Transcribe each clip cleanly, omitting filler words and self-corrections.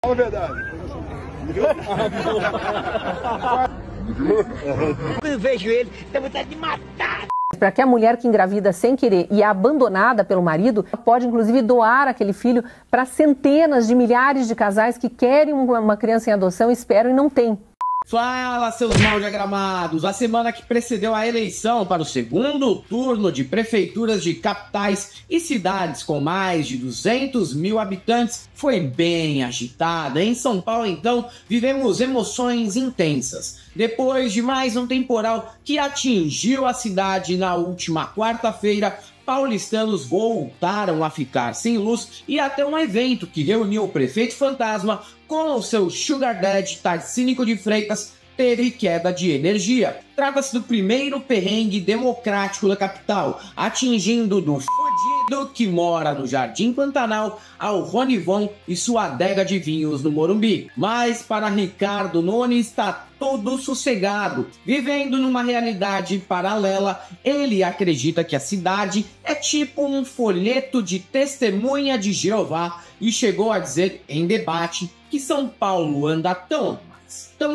Fala a verdade. Eu vejo ele, dá vontade de matar. Para que a mulher que engravida sem querer e é abandonada pelo marido pode inclusive doar aquele filho para centenas de milhares de casais que querem uma criança em adoção, esperam e não têm. Fala, seus mal diagramados! A semana que precedeu a eleição para o segundo turno de prefeituras de capitais e cidades com mais de 200 mil habitantes foi bem agitada. Em São Paulo, então, vivemos emoções intensas. Depois de mais um temporal que atingiu a cidade na última quarta-feira, paulistanos voltaram a ficar sem luz e até um evento que reuniu o prefeito fantasma com o seu sugar daddy Tarcínico de Freitas teve queda de energia. Trata-se do primeiro perrengue democrático da capital, atingindo do fodido que mora no Jardim Pantanal ao Ronivon e sua adega de vinhos no Morumbi. Mas para Ricardo Nunes está todo sossegado. Vivendo numa realidade paralela, ele acredita que a cidade é tipo um folheto de testemunha de Jeová e chegou a dizer em debate que São Paulo anda tão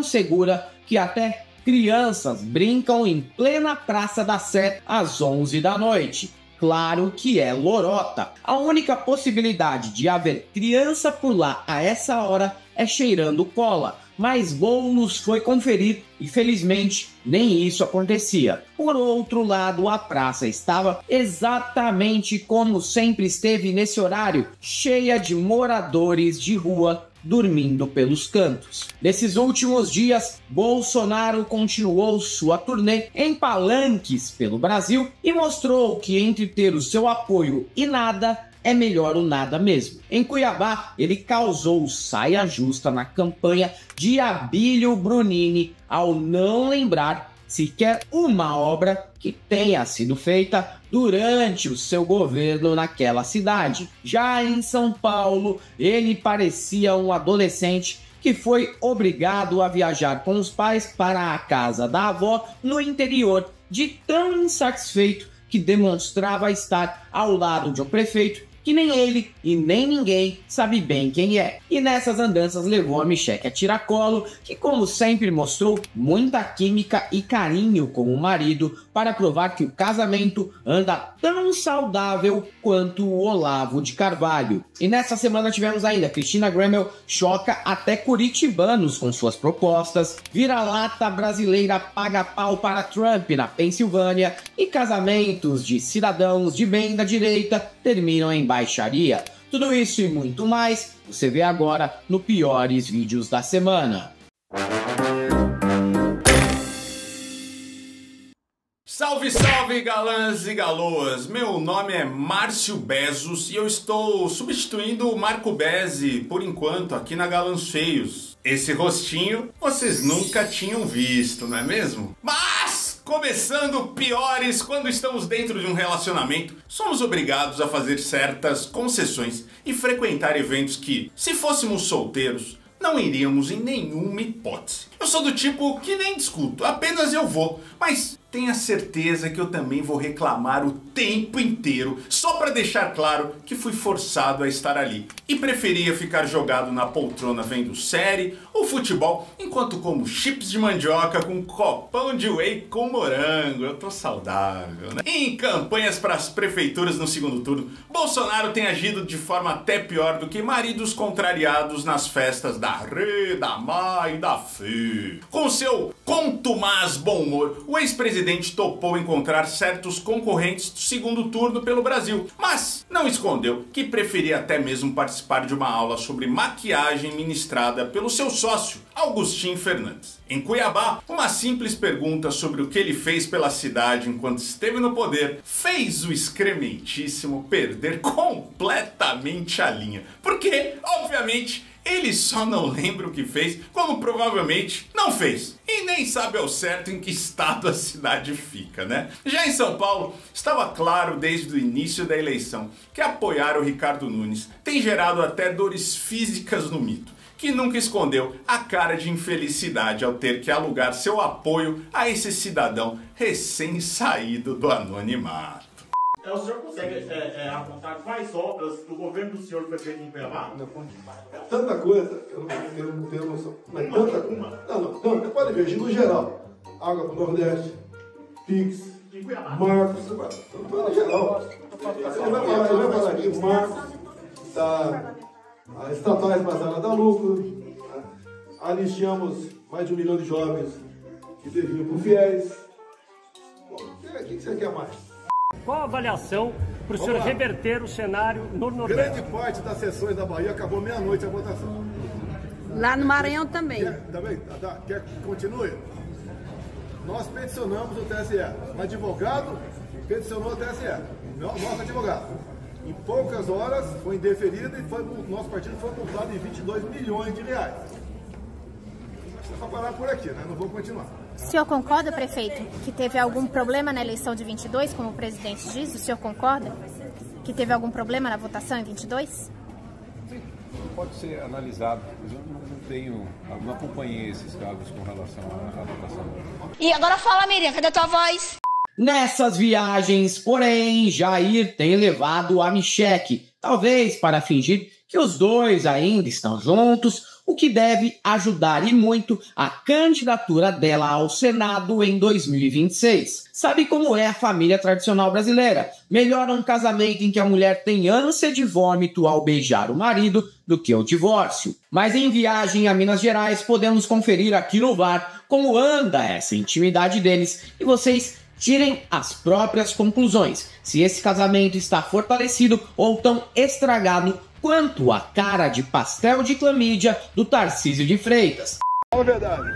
segura que até crianças brincam em plena Praça da Sé às 11 da noite. Claro que é lorota. A única possibilidade de haver criança por lá a essa hora é cheirando cola. Mas Boulos foi conferir e felizmente nem isso acontecia. Por outro lado, a praça estava exatamente como sempre esteve nesse horário, cheia de moradores de rua dormindo pelos cantos. Nesses últimos dias, Bolsonaro continuou sua turnê em palanques pelo Brasil e mostrou que entre ter o seu apoio e nada, é melhor o nada mesmo. Em Cuiabá, ele causou saia justa na campanha de Abílio Brunini ao não lembrar sequer uma obra que tenha sido feita durante o seu governo naquela cidade. Já em São Paulo, ele parecia um adolescente que foi obrigado a viajar com os pais para a casa da avó no interior, de tão insatisfeito que demonstrava estar ao lado de um prefeito que nem ele e nem ninguém sabe bem quem é. E nessas andanças levou a Michele a tiracolo, que como sempre mostrou muita química e carinho com o marido para provar que o casamento anda tão saudável quanto o Olavo de Carvalho. E nessa semana tivemos ainda Cristina Gremmel choca até curitibanos com suas propostas, vira-lata brasileira paga pau para Trump na Pensilvânia e casamentos de cidadãos de bem da direita terminam em baixaria. Tudo isso e muito mais você vê agora no Piores Vídeos da Semana. Salve, salve, galãs e galoas! Meu nome é Márcio Bezos e eu estou substituindo o Marco Bezzi, por enquanto, aqui na Galãs Feios. Esse rostinho vocês nunca tinham visto, não é mesmo? Mas, começando piores, quando estamos dentro de um relacionamento, somos obrigados a fazer certas concessões e frequentar eventos que, se fôssemos solteiros, não iríamos em nenhuma hipótese. Eu sou do tipo que nem discuto, apenas eu vou, mas tenha certeza que eu também vou reclamar o tempo inteiro, só para deixar claro que fui forçado a estar ali. E preferia ficar jogado na poltrona vendo série ou futebol, enquanto como chips de mandioca com copão de whey com morango. Eu tô saudável, né? E em campanhas para as prefeituras no segundo turno, Bolsonaro tem agido de forma até pior do que maridos contrariados nas festas da Rê, da Má e da Fê. Com seu contumaz bom humor, o ex-presidente topou encontrar certos concorrentes do segundo turno pelo Brasil, mas não escondeu que preferia até mesmo participar de uma aula sobre maquiagem ministrada pelo seu sócio, Augustin Fernandes. Em Cuiabá, uma simples pergunta sobre o que ele fez pela cidade enquanto esteve no poder fez o excrementíssimo perder completamente a linha. Porque, obviamente, ele só não lembra o que fez, como provavelmente não fez. E nem sabe ao certo em que estado a cidade fica, né? Já em São Paulo, estava claro desde o início da eleição que apoiar o Ricardo Nunes tem gerado até dores físicas no mito, que nunca escondeu a cara de infelicidade ao ter que alugar seu apoio a esse cidadão recém-saído do anonimato. O senhor consegue apontar quais obras do governo do senhor foi feito em Cuiabá? Tanta coisa, eu não tenho noção. Mas tanta coisa. Não, você pode ver, no geral. Água para o Nordeste, Pix, Marcos, tudo em geral. Ele vai falar aqui, Marcos, as estatais passaram a dar lucro, anistiamos mais de 1 milhão de jovens que deviam por fiéis. Bom, o que você quer mais? Qual a avaliação para o senhor reverter o cenário no Nordeste? Grande parte das sessões da Bahia acabou meia-noite a votação. Lá no Maranhão também. Quer que continue? Nós peticionamos o TSE. Um advogado peticionou o TSE. Nosso advogado. Em poucas horas foi indeferido e o nosso partido foi multado em 22 milhões de reais. É só parar por aqui, né? Não vou continuar. O senhor concorda, prefeito, que teve algum problema na eleição de 22, como o presidente diz? O senhor concorda que teve algum problema na votação em 22? Pode ser analisado, mas eu não acompanhei esses casos com relação à votação. E agora fala, Miriam, cadê a tua voz? Nessas viagens, porém, Jair tem levado a Michele, talvez para fingir que os dois ainda estão juntos, o que deve ajudar e muito a candidatura dela ao Senado em 2026. Sabe como é a família tradicional brasileira? Melhor um casamento em que a mulher tem ânsia de vômito ao beijar o marido do que o divórcio. Mas em viagem a Minas Gerais podemos conferir aqui no VAR como anda essa intimidade deles e vocês tirem as próprias conclusões, se esse casamento está fortalecido ou tão estragado quanto a cara de pastel de clamídia do Tarcísio de Freitas. Fala a verdade.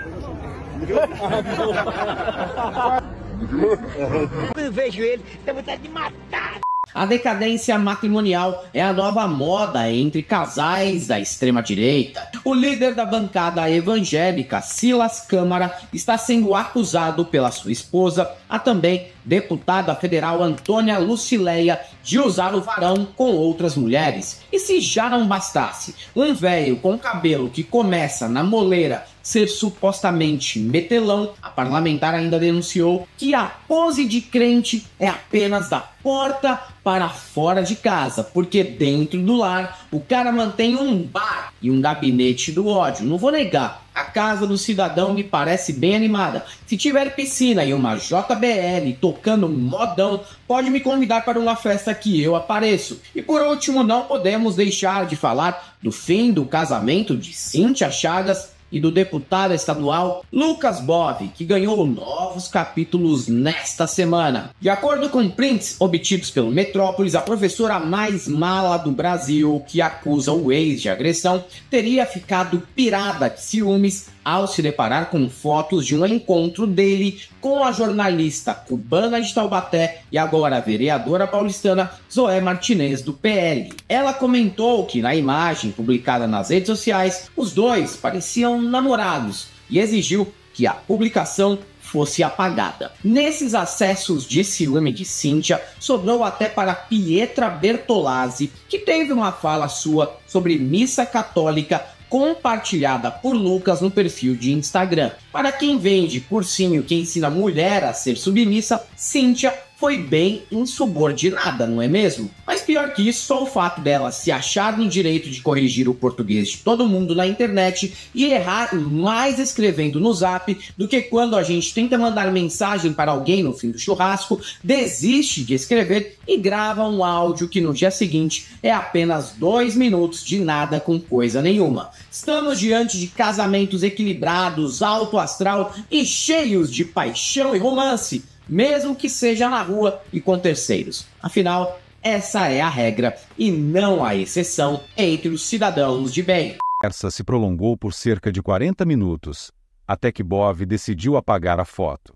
Quando eu vejo ele, dá vontade de matar. A decadência matrimonial é a nova moda entre casais da extrema-direita. O líder da bancada evangélica, Silas Câmara, está sendo acusado pela sua esposa, a também deputada federal Antônia Lucileia, de usar o varão com outras mulheres. E se já não bastasse um velho com cabelo que começa na moleira ser supostamente metelão, a parlamentar ainda denunciou que a pose de crente é apenas da porta para fora de casa, porque dentro do lar o cara mantém um bar e um gabinete do ódio. Não vou negar, a casa do cidadão me parece bem animada. Se tiver piscina e uma JBL tocando modão, pode me convidar para uma festa que eu apareço. E por último, não podemos deixar de falar do fim do casamento de Cíntia Chagas e do deputado estadual Lucas Bove, que ganhou novos capítulos nesta semana. De acordo com prints obtidos pelo Metrópolis, a professora mais mala do Brasil, que acusa o ex de agressão, teria ficado pirada de ciúmes ao se deparar com fotos de um encontro dele com a jornalista cubana de Taubaté e agora vereadora paulistana Zoé Martinez, do PL. Ela comentou que na imagem publicada nas redes sociais, os dois pareciam namorados e exigiu que a publicação fosse apagada. Nesses acessos de ciúme de Cíntia, sobrou até para Pietra Bertolazzi, que teve uma fala sua sobre missa católica compartilhada por Lucas no perfil de Instagram. Para quem vende cursinho que ensina mulher a ser submissa, Cíntia foi bem insubordinada, não é mesmo? Mas pior que isso, só o fato dela se achar no direito de corrigir o português de todo mundo na internet e errar mais escrevendo no Zap do que quando a gente tenta mandar mensagem para alguém no fim do churrasco, desiste de escrever e grava um áudio que no dia seguinte é apenas 2 minutos de nada com coisa nenhuma. Estamos diante de casamentos equilibrados, alto astral e cheios de paixão e romance, mesmo que seja na rua e com terceiros. Afinal, essa é a regra e não a exceção entre os cidadãos de bem. A conversa se prolongou por cerca de 40 minutos, até que Bove decidiu apagar a foto.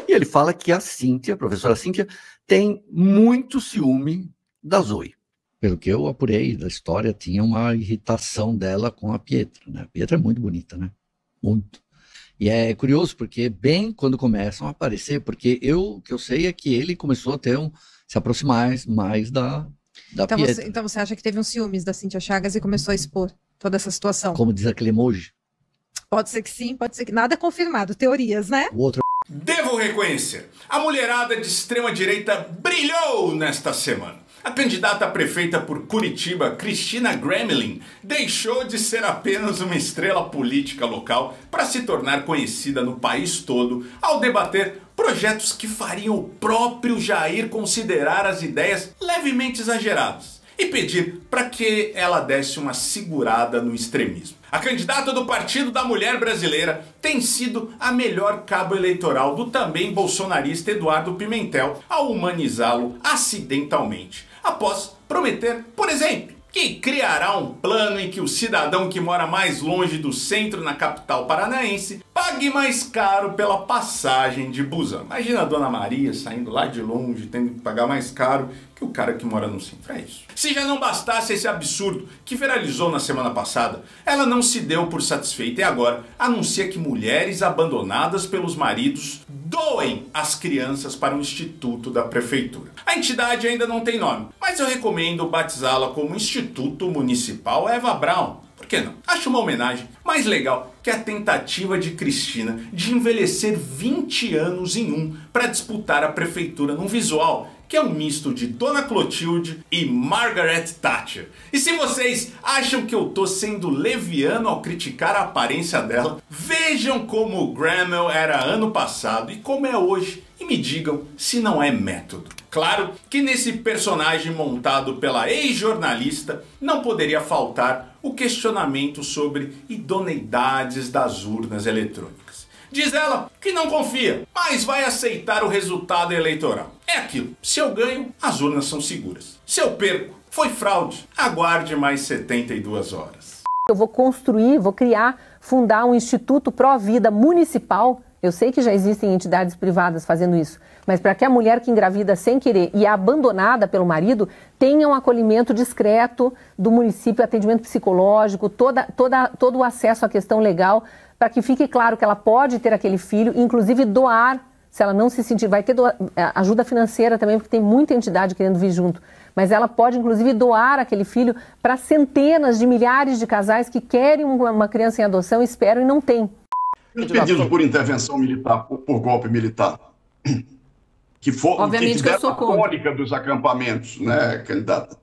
E ele fala que a Cíntia, a professora Cíntia, tem muito ciúme da Zoe. Pelo que eu apurei da história, tinha uma irritação dela com a Pietra, né? A Pietra é muito bonita, né? Muito. E é curioso, porque bem quando começam a aparecer, porque o que eu sei é que ele começou a ter se aproximar mais da Pietra. Então você acha que teve um ciúmes da Cíntia Chagas e começou a expor toda essa situação? Como diz aquele emoji. Pode ser que sim, pode ser que nada é confirmado, teorias, né? O outro Devo reconhecer, a mulherada de extrema-direita brilhou nesta semana. A candidata a prefeita por Curitiba, Cristina Gremlin, deixou de ser apenas uma estrela política local para se tornar conhecida no país todo ao debater projetos que fariam o próprio Jair considerar as ideias levemente exageradas e pedir para que ela desse uma segurada no extremismo. A candidata do Partido da Mulher Brasileira tem sido a melhor cabo eleitoral do também bolsonarista Eduardo Pimentel ao humanizá-lo acidentalmente, após prometer, por exemplo, que criará um plano em que o cidadão que mora mais longe do centro na capital paranaense pague mais caro pela passagem de busão. Imagina a Dona Maria saindo lá de longe, tendo que pagar mais caro que o cara que mora no centro. É isso. Se já não bastasse esse absurdo que viralizou na semana passada, ela não se deu por satisfeita e agora anuncia que mulheres abandonadas pelos maridos doem as crianças para o Instituto da Prefeitura. A entidade ainda não tem nome, mas eu recomendo batizá-la como Instituto Municipal Eva Braun. Por que não? Acho uma homenagem mais legal que a tentativa de Cristina de envelhecer 20 anos em um para disputar a prefeitura num visual que é um misto de Dona Clotilde e Margaret Thatcher. E se vocês acham que eu tô sendo leviano ao criticar a aparência dela, vejam como Gremlin era ano passado e como é hoje e me digam se não é método. Claro que nesse personagem montado pela ex-jornalista não poderia faltar o questionamento sobre idoneidades das urnas eletrônicas. Diz ela que não confia, mas vai aceitar o resultado eleitoral. É aquilo, se eu ganho, as urnas são seguras. Se eu perco, foi fraude. Aguarde mais 72 horas. Eu vou construir, vou criar, fundar um instituto pró-vida municipal. Eu sei que já existem entidades privadas fazendo isso, mas para que a mulher que engravida sem querer e é abandonada pelo marido tenha um acolhimento discreto do município, atendimento psicológico, todo o acesso à questão legal, para que fique claro que ela pode ter aquele filho, inclusive doar, se ela não se sentir, vai ter ajuda financeira também, porque tem muita entidade querendo vir junto, mas ela pode inclusive doar aquele filho para centenas de milhares de casais que querem uma criança em adoção, esperam e não têm. Pedido por intervenção militar, por golpe militar, que for obviamente que eu sou contra. A tônica dos acampamentos, né, candidata?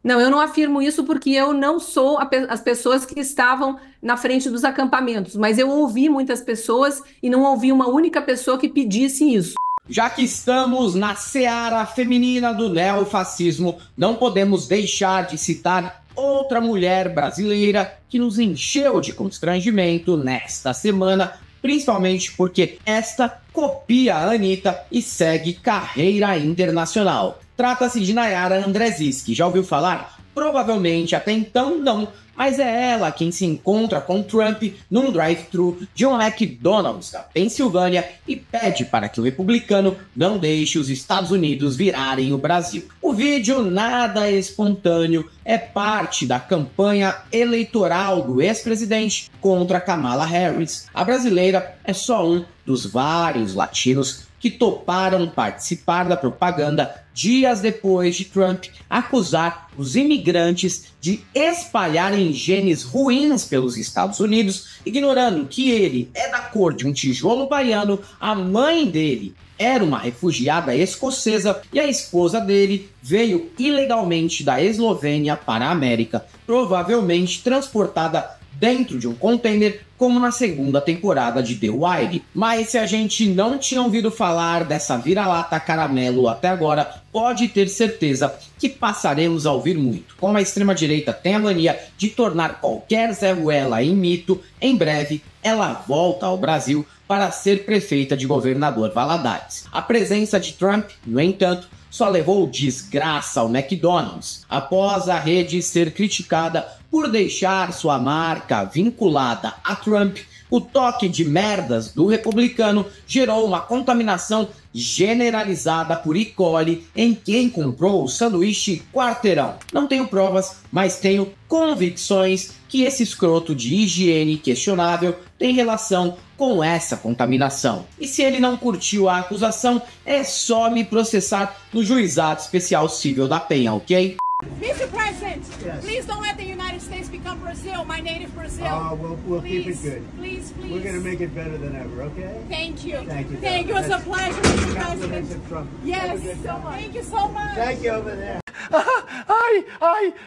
Não, eu não afirmo isso porque eu não sou as pessoas que estavam na frente dos acampamentos, mas eu ouvi muitas pessoas e não ouvi uma única pessoa que pedisse isso. Já que estamos na seara feminina do neofascismo, não podemos deixar de citar outra mulher brasileira que nos encheu de constrangimento nesta semana, principalmente porque esta copia a Anitta e segue carreira internacional. Trata-se de Nayara Andrezinski. Já ouviu falar? Provavelmente até então não, mas é ela quem se encontra com Trump num drive-thru de um McDonald's da Pensilvânia e pede para que o republicano não deixe os Estados Unidos virarem o Brasil. O vídeo nada espontâneo é parte da campanha eleitoral do ex-presidente contra Kamala Harris. A brasileira é só um dos vários latinos que toparam participar da propaganda dias depois de Trump acusar os imigrantes de espalharem genes ruins pelos Estados Unidos, ignorando que ele é da cor de um tijolo baiano, a mãe dele era uma refugiada escocesa e a esposa dele veio ilegalmente da Eslovênia para a América, provavelmente transportada dentro de um container, como na segunda temporada de The Wire. Mas se a gente não tinha ouvido falar dessa vira-lata caramelo até agora, pode ter certeza que passaremos a ouvir muito. Como a extrema-direita tem a mania de tornar qualquer Zé Ruela em mito, em breve ela volta ao Brasil para ser prefeita de Governador Valadares. A presença de Trump, no entanto, só levou desgraça ao McDonald's, após a rede ser criticada por deixar sua marca vinculada a Trump. O toque de merdas do republicano gerou uma contaminação generalizada por E. coli em quem comprou o sanduíche Quarteirão. Não tenho provas, mas tenho convicções que esse escroto de higiene questionável tem relação com essa contaminação. E se ele não curtiu a acusação, é só me processar no Juizado Especial Civil da Penha, ok? Mr. President, please don't let the United States become become Brazil, my native Brazil. We'll please, keep it good. Please, please. We're going to make it better than ever, okay? Thank you. Thank you. Thank you. It's a pleasure, Mr. President. Of Trump. Yes. Thank you so much. Thank you over there.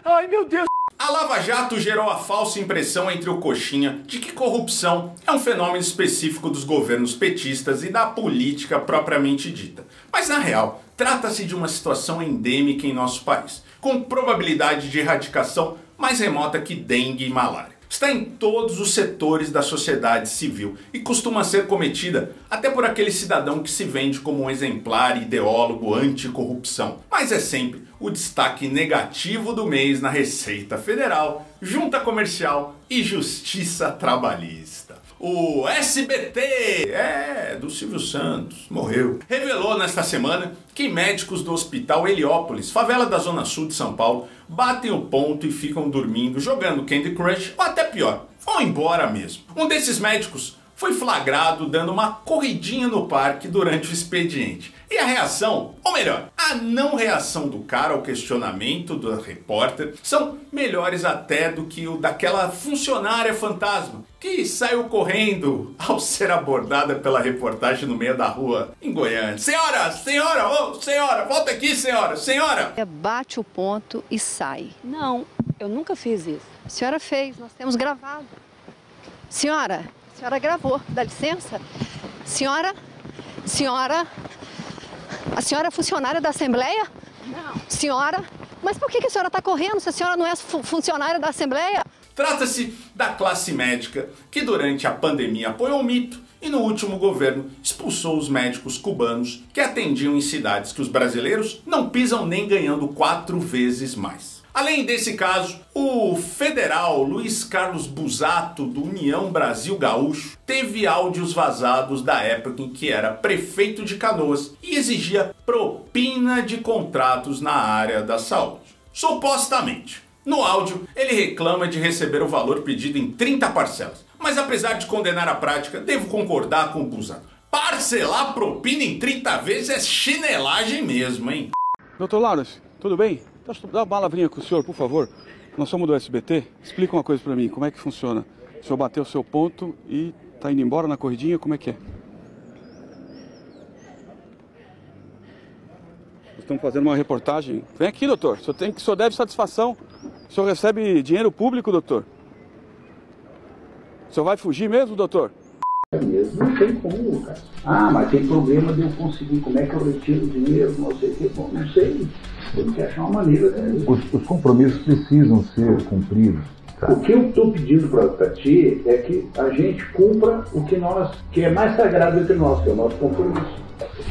Ai, meu Deus. A Lava Jato gerou a falsa impressão entre o coxinha de que corrupção é um fenômeno específico dos governos petistas e da política propriamente dita. Mas na real, trata-se de uma situação endêmica em nosso país, com probabilidade de erradicação mais remota que dengue e malária. Está em todos os setores da sociedade civil e costuma ser cometida até por aquele cidadão que se vende como um exemplar ideólogo anticorrupção. Mas é sempre o destaque negativo do mês na Receita Federal, Junta Comercial e Justiça Trabalhista. O SBT, do Silvio Santos, morreu, revelou nesta semana que médicos do Hospital Heliópolis, favela da Zona Sul de São Paulo, batem o ponto e ficam dormindo, jogando Candy Crush, ou até pior, vão embora mesmo. Um desses médicos foi flagrado dando uma corridinha no parque durante o expediente. E a reação, ou melhor, a não reação do cara ao questionamento do repórter são melhores até do que o daquela funcionária fantasma que saiu correndo ao ser abordada pela reportagem no meio da rua em Goiânia. Senhora, volta aqui, senhora. Bate o ponto e sai. Não, eu nunca fiz isso. A senhora fez, nós temos gravado. Senhora, a senhora gravou, dá licença? Senhora, a senhora é funcionária da Assembleia? Não. Senhora, mas por que a senhora está correndo se a senhora não é funcionária da Assembleia? Trata-se da classe médica que durante a pandemia apoiou o mito e no último governo expulsou os médicos cubanos que atendiam em cidades que os brasileiros não pisam nem ganhando 4 vezes mais. Além desse caso, o federal Luiz Carlos Busato, do União Brasil Gaúcho, teve áudios vazados da época em que era prefeito de Canoas e exigia propina de contratos na área da saúde. Supostamente. No áudio, ele reclama de receber o valor pedido em 30 parcelas. Mas apesar de condenar a prática, devo concordar com o Busato. Parcelar propina em 30 vezes é chinelagem mesmo, hein? Doutor Laurence, tudo bem? Dá uma palavrinha com o senhor, por favor. Nós somos do SBT. Explica uma coisa pra mim, como é que funciona? O senhor bateu o seu ponto e tá indo embora na corridinha, como é que é? Estamos fazendo uma reportagem. Vem aqui, doutor. O senhor deve satisfação. O senhor recebe dinheiro público, doutor? O senhor vai fugir mesmo, doutor? Não tem como, cara. Mas tem problema de eu conseguir. Como é que eu retiro o dinheiro? Não sei o que. Bom, não sei. Tem que achar uma maneira. Né? Os compromissos precisam ser cumpridos. Tá? O que eu estou pedindo para ti é que a gente cumpra o que é mais sagrado entre nós, que é o nosso compromisso.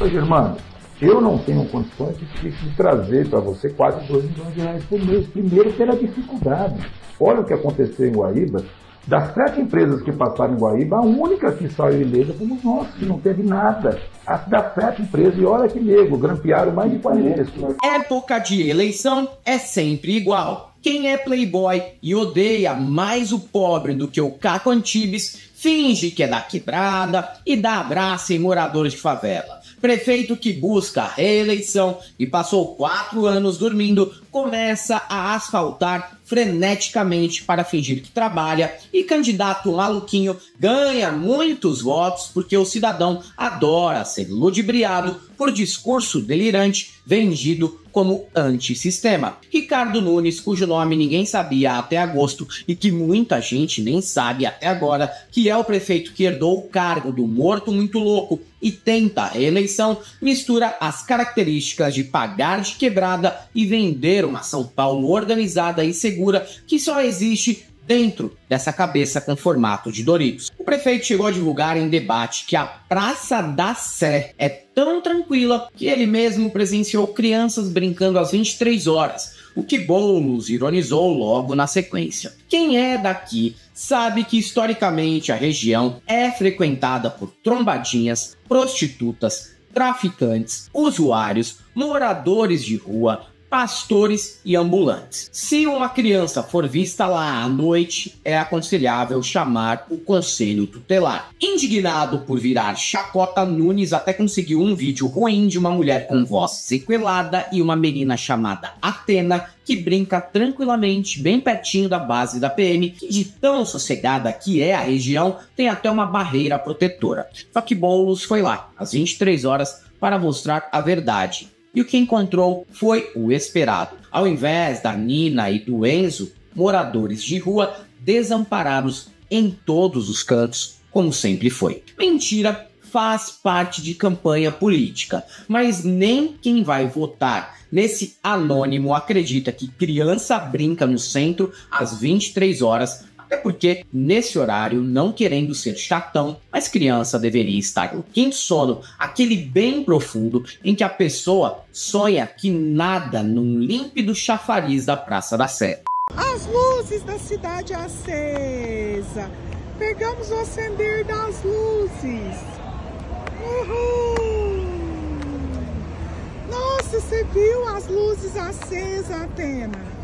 Ô, Germano, eu não tenho condições de trazer para você quase 2 milhões de reais por mês. Primeiro, pela dificuldade. Olha o que aconteceu em Guaíba. Das 7 empresas que passaram em Guaíba, a única que saiu ilesa fomos nós, que não teve nada. Das 7 empresas, e olha que nego, grampearam mais de 40 pessoas. Época de eleição é sempre igual. Quem é playboy e odeia mais o pobre do que o Caco Antibes, finge que é da quebrada e dá abraço em moradores de favela. Prefeito que busca a reeleição e passou 4 anos dormindo, começa a asfaltar freneticamente para fingir que trabalha, e candidato maluquinho ganha muitos votos porque o cidadão adora ser ludibriado por discurso delirante vendido como antissistema. Ricardo Nunes, cujo nome ninguém sabia até agosto e que muita gente nem sabe até agora, que é o prefeito que herdou o cargo do morto muito louco e tenta a reeleição, mistura as características de pagar de quebrada e vender uma São Paulo organizada e segura que só existe dentro dessa cabeça com formato de Doritos. O prefeito chegou a divulgar em debate que a Praça da Sé é tão tranquila que ele mesmo presenciou crianças brincando às 23 horas, o que Boulos ironizou logo na sequência. Quem é daqui sabe que historicamente a região é frequentada por trombadinhas, prostitutas, traficantes, usuários, moradores de rua, pastores e ambulantes. Se uma criança for vista lá à noite, é aconselhável chamar o conselho tutelar. Indignado por virar chacota, Nunes até conseguiu um vídeo ruim de uma mulher com voz sequelada e uma menina chamada Atena, que brinca tranquilamente bem pertinho da base da PM, que de tão sossegada que é a região, tem até uma barreira protetora. Só que Boulos foi lá, às 23 horas, para mostrar a verdade. E o que encontrou foi o esperado. Ao invés da Nina e do Enzo, moradores de rua desamparados em todos os cantos, como sempre foi. Mentira, faz parte de campanha política, mas nem quem vai votar nesse anônimo acredita que criança brinca no centro às 23 horas, até porque, nesse horário, não querendo ser chatão, mas criança deveria estar no quinto sono, aquele bem profundo em que a pessoa sonha que nada num límpido chafariz da Praça da Sé. As luzes da cidade acesa. Pegamos o acender das luzes. Uhul! Nossa, você viu as luzes acesas, Atena?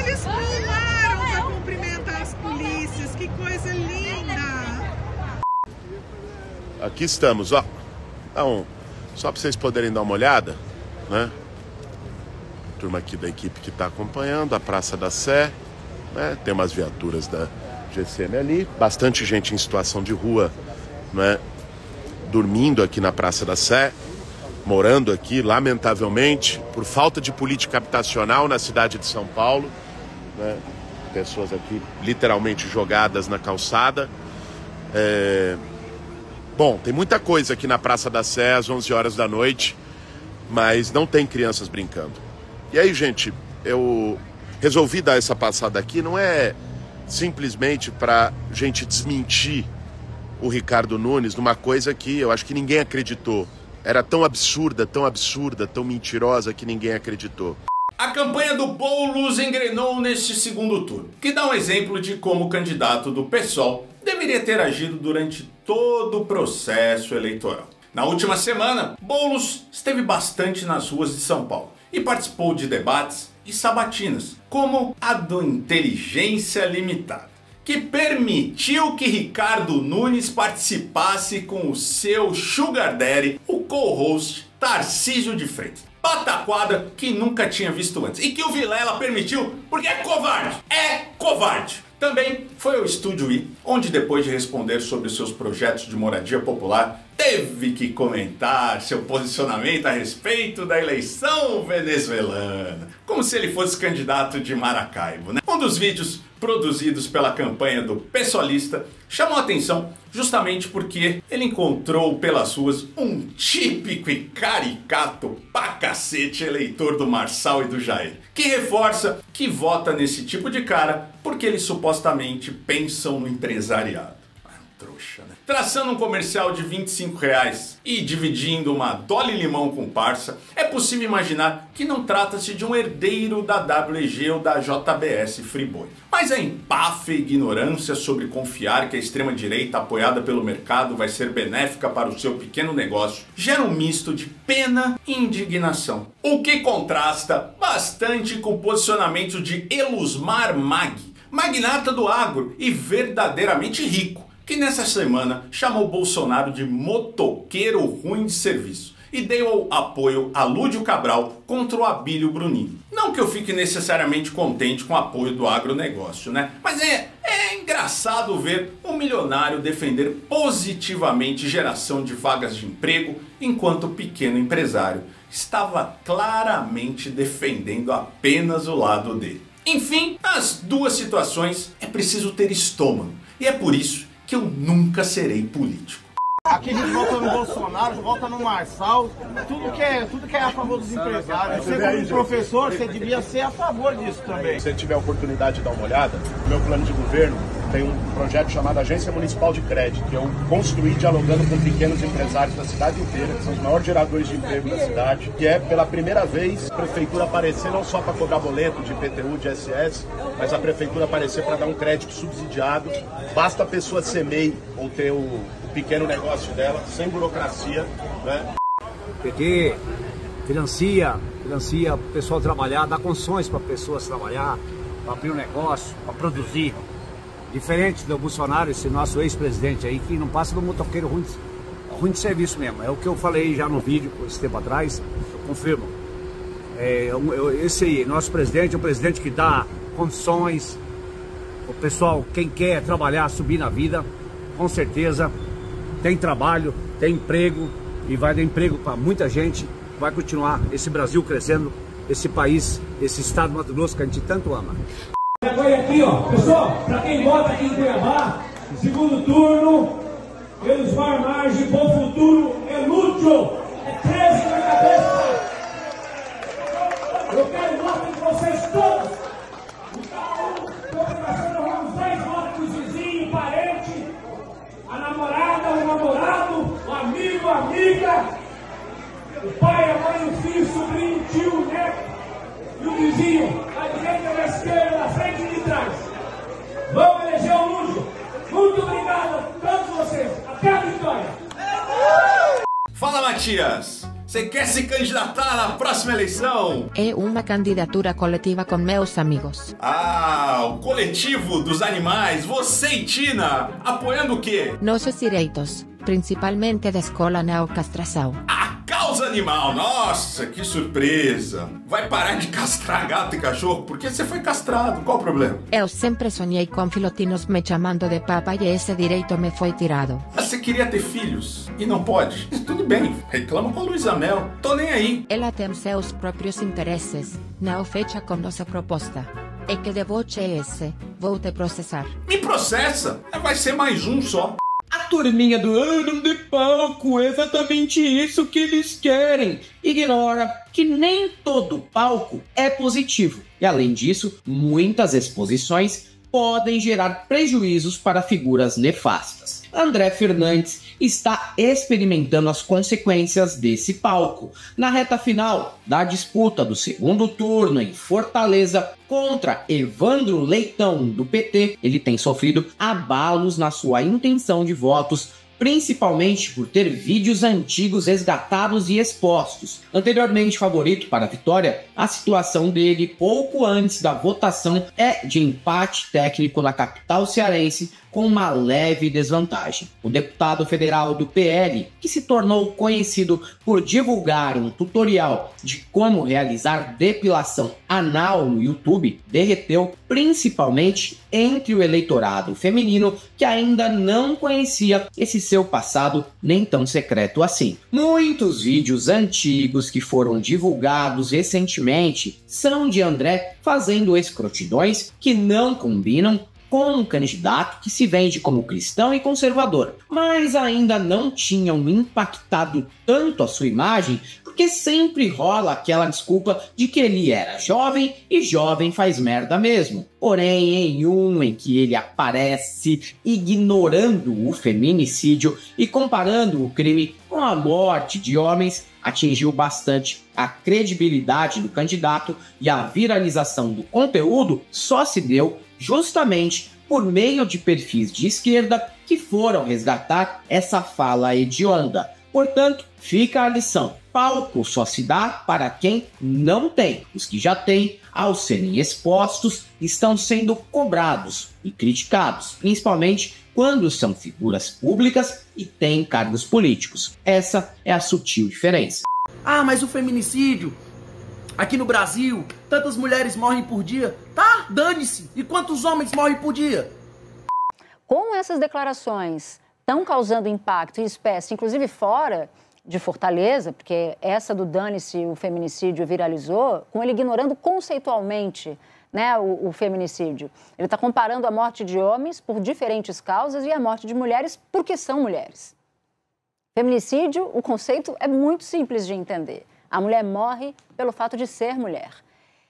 Eles pularam para cumprimentar as polícias, que coisa linda! Aqui estamos, ó. Então, só para vocês poderem dar uma olhada, né? Turma aqui da equipe que está acompanhando a Praça da Sé, né? Tem umas viaturas da GCM ali, bastante gente em situação de rua, né? Dormindo aqui na Praça da Sé, morando aqui, lamentavelmente, por falta de política habitacional na cidade de São Paulo, né? Pessoas aqui literalmente jogadas na calçada. Bom, tem muita coisa aqui na Praça da Sé às 11 horas da noite, mas não tem crianças brincando. E aí, gente, eu resolvi dar essa passada aqui, não é simplesmente para gente desmentir o Ricardo Nunes numa coisa que eu acho que ninguém acreditou. Era tão absurda, tão mentirosa que ninguém acreditou. A campanha do Boulos engrenou neste segundo turno, que dá um exemplo de como o candidato do PSOL deveria ter agido durante todo o processo eleitoral. Na última semana, Boulos esteve bastante nas ruas de São Paulo e participou de debates e sabatinas, como a do Inteligência Limitada, que permitiu que Ricardo Nunes participasse com o seu Sugar Daddy, o co-host Tarcísio de Freitas. Pataquada que nunca tinha visto antes. E que o Vilela permitiu porque é covarde. É covarde. Também foi ao Estúdio I, onde depois de responder sobre seus projetos de moradia popular, teve que comentar seu posicionamento a respeito da eleição venezuelana. Como se ele fosse candidato de Maracaibo, né? Um dos vídeos produzidos pela campanha do pessoalista chamou a atenção justamente porque ele encontrou pelas ruas um típico e caricato pra cacete eleitor do Marçal e do Jair, que reforça que vota nesse tipo de cara porque eles supostamente pensam no empresariado. Trouxa, né? Traçando um comercial de R$25 e dividindo uma Dolly Limão com parça, é possível imaginar que não trata-se de um herdeiro da WEG ou da JBS Friboi. Mas a empáfia e ignorância sobre confiar que a extrema-direita apoiada pelo mercado vai ser benéfica para o seu pequeno negócio gera um misto de pena e indignação. O que contrasta bastante com o posicionamento de Elusmar Mag, magnata do agro e verdadeiramente rico, que nessa semana chamou Bolsonaro de motoqueiro ruim de serviço e deu apoio a Lúdio Cabral contra o Abílio Bruninho. Não que eu fique necessariamente contente com o apoio do agronegócio, né? Mas é engraçado ver um milionário defender positivamente geração de vagas de emprego, enquanto o pequeno empresário estava claramente defendendo apenas o lado dele. Enfim, nas duas situações é preciso ter estômago, e é por isso que eu nunca serei político. Aqui a gente vota no Bolsonaro, vota no Marçal, tudo que é a favor dos empresários. Você como professor, você devia ser a favor disso também. Se você tiver a oportunidade de dar uma olhada, no meu plano de governo, tem um projeto chamado Agência Municipal de Crédito, que eu construí dialogando com pequenos empresários da cidade inteira, que são os maiores geradores de emprego da cidade, que é pela primeira vez a prefeitura aparecer não só para cobrar boleto de IPTU, de ISS, mas a prefeitura aparecer para dar um crédito subsidiado. Basta a pessoa ser MEI ou ter o pequeno negócio dela, sem burocracia, né? PT financia o pessoal trabalhar, dá condições para pessoas trabalhar, para abrir um negócio, para produzir. Diferente do Bolsonaro, esse nosso ex-presidente aí, que não passa do motoqueiro ruim de serviço mesmo. É o que eu falei já no vídeo, esse tempo atrás, eu confirmo. Esse aí, nosso presidente, é um presidente que dá condições, o pessoal, quem quer trabalhar, subir na vida, com certeza, tem trabalho, tem emprego, e vai dar emprego para muita gente, vai continuar esse Brasil crescendo, esse país, esse estado do Mato Grosso que a gente tanto ama. Agora aqui, ó, pessoal, para quem vota aqui em Cuiabá, segundo turno, pelos maior margem, bom futuro, é Lúcio, é 13 na cabeça. Eu quero voto de vocês todos. Estou conversando uns 10 votos com os vizinhos, parente, a namorada, o namorado, o amigo, a amiga, o pai, a mãe, o filho, o sobrinho, o tio, o neto. E o vizinho, à direita, à esquerda, na frente e de trás. Vamos eleger o Lúcio. Muito obrigado a todos vocês. Até a vitória. Fala, Matias. Você quer se candidatar na próxima eleição? É uma candidatura coletiva com meus amigos. Ah, o coletivo dos animais. Você e Tina, apoiando o quê? Nossos direitos, principalmente da escola neocastração. Causa animal, nossa, que surpresa. Vai parar de castrar gato e cachorro porque você foi castrado, qual o problema? Eu sempre sonhei com filhotinos me chamando de papa e esse direito me foi tirado. Mas você queria ter filhos e não pode? Tudo bem, reclama com a Luísa Mel, tô nem aí. Ela tem seus próprios interesses, não fecha com nossa proposta. É que deboche é esse, vou te processar. Me processa, vai ser mais um só. A turminha do ano de palco é exatamente isso que eles querem. Ignora que nem todo palco é positivo. E além disso, muitas exposições podem gerar prejuízos para figuras nefastas. André Fernandes está experimentando as consequências desse palco. Na reta final da disputa do segundo turno em Fortaleza contra Evandro Leitão, do PT, ele tem sofrido abalos na sua intenção de votos, principalmente por ter vídeos antigos resgatados e expostos. Anteriormente favorito para a vitória, a situação dele pouco antes da votação é de empate técnico na capital cearense, com uma leve desvantagem. O deputado federal do PL, que se tornou conhecido por divulgar um tutorial de como realizar depilação anal no YouTube, derreteu principalmente entre o eleitorado feminino que ainda não conhecia esse seu passado nem tão secreto assim. Muitos vídeos antigos que foram divulgados recentemente são de André fazendo escrotidões que não combinam com um candidato que se vende como cristão e conservador, mas ainda não tinham impactado tanto a sua imagem, porque sempre rola aquela desculpa de que ele era jovem e jovem faz merda mesmo. Porém, em um em que ele aparece ignorando o feminicídio e comparando o crime com a morte de homens, atingiu bastante a credibilidade do candidato, e a viralização do conteúdo só se deu justamente por meio de perfis de esquerda que foram resgatar essa fala hedionda. Portanto, fica a lição: palco só se dá para quem não tem. Os que já têm, ao serem expostos, estão sendo cobrados e criticados, principalmente quando são figuras públicas e têm cargos políticos. Essa é a sutil diferença. Ah, mas o feminicídio, aqui no Brasil, tantas mulheres morrem por dia. Tá, dane-se. E quantos homens morrem por dia? Com essas declarações estão causando impacto em espécie, inclusive fora de Fortaleza, porque essa do dane-se, o feminicídio viralizou, com ele ignorando conceitualmente, né, o feminicídio. Ele está comparando a morte de homens por diferentes causas e a morte de mulheres porque são mulheres. Feminicídio, o conceito é muito simples de entender. A mulher morre pelo fato de ser mulher.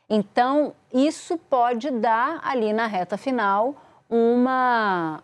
Então, isso pode dar ali na reta final uma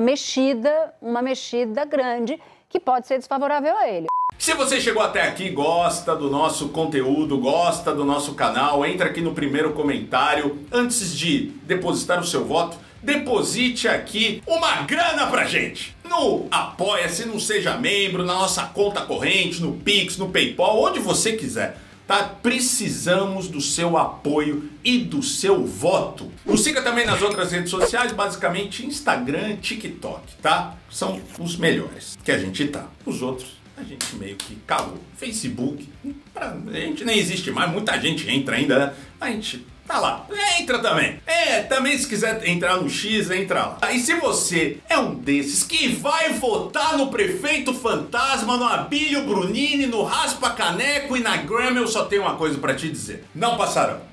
mexida grande que pode ser desfavorável a ele. Se você chegou até aqui, gosta do nosso conteúdo, gosta do nosso canal, entra aqui no primeiro comentário. Antes de depositar o seu voto, deposite aqui uma grana pra gente. No Apoia-se, no Seja Membro, na nossa conta corrente, no Pix, no PayPal, onde você quiser. Tá? Precisamos do seu apoio e do seu voto. Nos siga também nas outras redes sociais, basicamente Instagram, TikTok, tá? São os melhores que a gente tá. Os outros a gente meio que cagou. Facebook, a gente nem existe mais, muita gente entra ainda, né? A gente tá lá, entra também. Também se quiser entrar no X, entra lá. E se você é um desses que vai votar no prefeito fantasma, no Abílio Brunini, no Raspa Caneco e na Graham, eu só tenho uma coisa pra te dizer: não passarão.